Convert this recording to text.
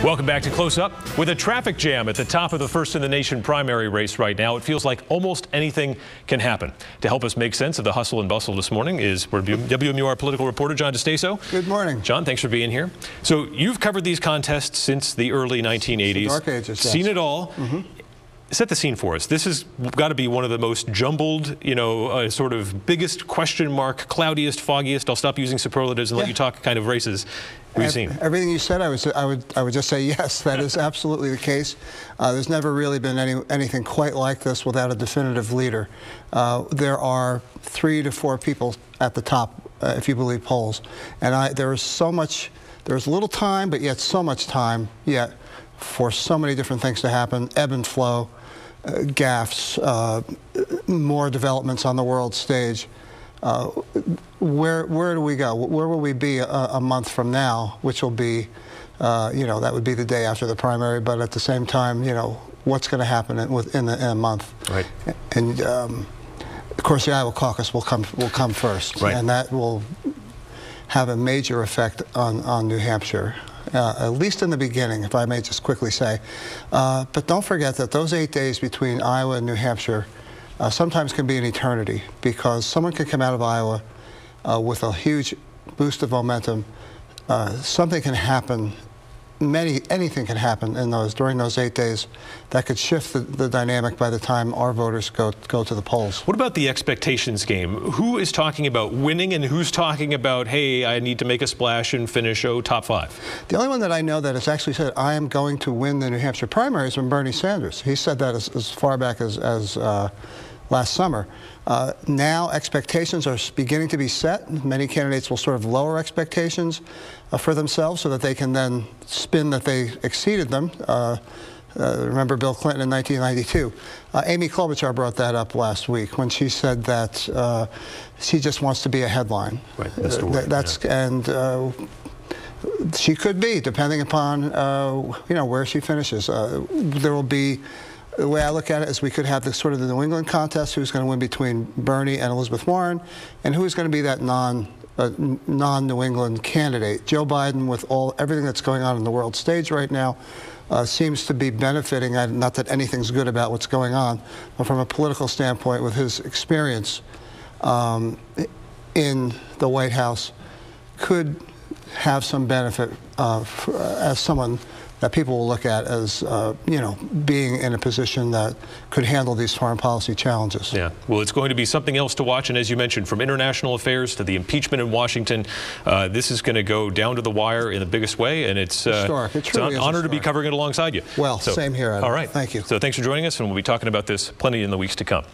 Welcome back to Close Up. With a traffic jam at the top of the first-in-the-nation primary race right now, it feels like almost anything can happen. To help us make sense of the hustle and bustle this morning is WMUR political reporter John DeStaso. Good morning. John, thanks for being here. So you've covered these contests since the early 1980s. The dark ages, yes. Seen it all. Set the scene for us. This has got to be one of the most jumbled, sort of biggest question mark, cloudiest, foggiest, I'll stop using superlatives and let you talk kind of races we've seen. Everything you said, I would just say yes, that is absolutely the case. There's never really been anything quite like this without a definitive leader. There are 3 to 4 people at the top, if you believe polls. And there's little time, but yet so much time yet for so many different things to happen, ebb and flow, gaffes, more developments on the world stage. Where do we go? Where will we be a month from now, which will be, that would be the day after the primary, but at the same time, what's going to happen in a month? Right. And of course, the Iowa caucus will come first, right, and that will have a major effect on New Hampshire. At least in the beginning, if I may just quickly say. But don't forget that those 8 days between Iowa and New Hampshire sometimes can be an eternity, because someone can come out of Iowa with a huge boost of momentum. Something can happen. Anything can happen during those 8 days that could shift the dynamic by the time our voters go to the polls. What about the expectations game? Who is talking about winning and who's talking about, hey, I need to make a splash and finish top 5? The only one that I know that has actually said, I am going to win the New Hampshire primaries, from Bernie Sanders. He said that as far back as last summer. Now expectations are beginning to be set. Many candidates will sort of lower expectations for themselves so that they can then spin that they exceeded them. Remember Bill Clinton in 1992. Amy Klobuchar brought that up last week when she said that she just wants to be a headline. Right, that's the word. And she could be, depending upon where she finishes. There will be. The way I look at it is we could have the New England contest, who's going to win between Bernie and Elizabeth Warren, and who's going to be that non-New England candidate. Joe Biden, with everything that's going on in the world stage right now, seems to be benefiting, not that anything's good about what's going on, but from a political standpoint, with his experience in the White House, could have some benefit as someone that people will look at as, being in a position that could handle these foreign policy challenges. Yeah, well, it's going to be something else to watch. And as you mentioned, from international affairs to the impeachment in Washington, this is going to go down to the wire in the biggest way. And it's historic. It's an honor to be covering it alongside you. Well, same here, Adam. All right. Thank you. So thanks for joining us, and we'll be talking about this plenty in the weeks to come.